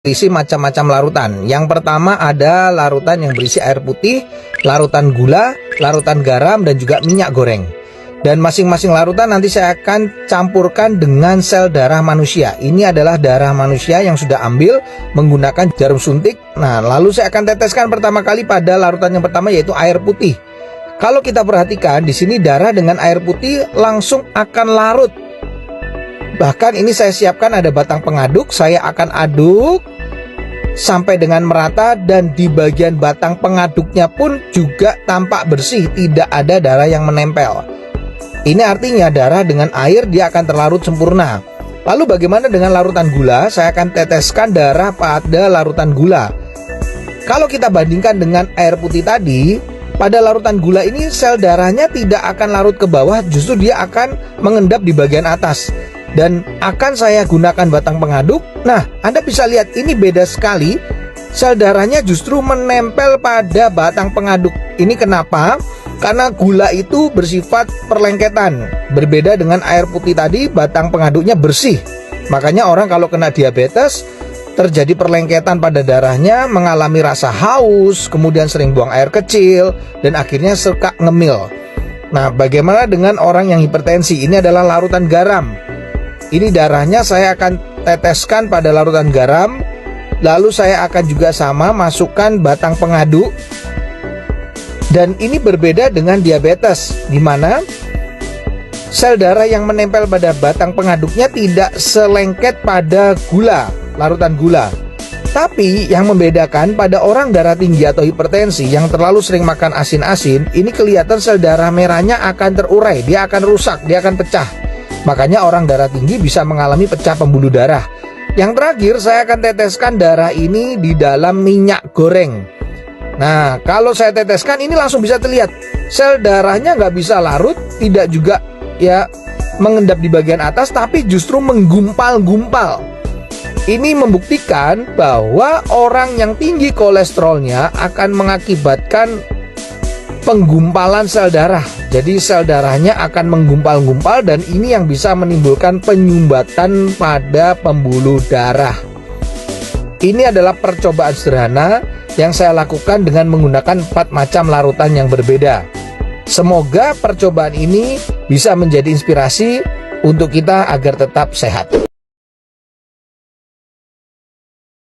berisi macam-macam larutan. Yang pertama ada larutan yang berisi air putih, larutan gula, larutan garam, dan juga minyak goreng. Dan masing-masing larutan nanti saya akan campurkan dengan sel darah manusia. Ini adalah darah manusia yang sudah ambil menggunakan jarum suntik. Nah, lalu saya akan teteskan pertama kali pada larutan yang pertama, yaitu air putih. Kalau kita perhatikan di sini darah dengan air putih langsung akan larut. Bahkan ini saya siapkan ada batang pengaduk, saya akan aduk sampai dengan merata, dan di bagian batang pengaduknya pun juga tampak bersih, tidak ada darah yang menempel. Ini artinya darah dengan air dia akan terlarut sempurna. Lalu bagaimana dengan larutan gula? Saya akan teteskan darah pada larutan gula. Kalau kita bandingkan dengan air putih tadi, pada larutan gula ini sel darahnya tidak akan larut ke bawah, justru dia akan mengendap di bagian atas. Dan akan saya gunakan batang pengaduk. Nah, Anda bisa lihat ini beda sekali. Sel darahnya justru menempel pada batang pengaduk. Ini kenapa? Karena gula itu bersifat perlengketan. Berbeda dengan air putih tadi, batang pengaduknya bersih. Makanya orang kalau kena diabetes, terjadi perlengketan pada darahnya, mengalami rasa haus, kemudian sering buang air kecil, dan akhirnya suka ngemil. Nah, bagaimana dengan orang yang hipertensi? Ini adalah larutan garam. Ini darahnya saya akan teteskan pada larutan garam. Lalu saya akan juga sama masukkan batang pengaduk. Dan ini berbeda dengan diabetes, di mana sel darah yang menempel pada batang pengaduknya tidak selengket pada gula, larutan gula. Tapi yang membedakan pada orang darah tinggi atau hipertensi yang terlalu sering makan asin-asin, ini kelihatan sel darah merahnya akan terurai, dia akan rusak, dia akan pecah. Makanya orang darah tinggi bisa mengalami pecah pembuluh darah. Yang terakhir saya akan teteskan darah ini di dalam minyak goreng. Nah, kalau saya teteskan ini langsung bisa terlihat sel darahnya nggak bisa larut, tidak juga ya mengendap di bagian atas, tapi justru menggumpal-gumpal. Ini membuktikan bahwa orang yang tinggi kolesterolnya akan mengakibatkan penggumpalan sel darah. Jadi sel darahnya akan menggumpal-gumpal, dan ini yang bisa menimbulkan penyumbatan pada pembuluh darah. Ini adalah percobaan sederhana yang saya lakukan dengan menggunakan 4 macam larutan yang berbeda. Semoga percobaan ini bisa menjadi inspirasi untuk kita agar tetap sehat.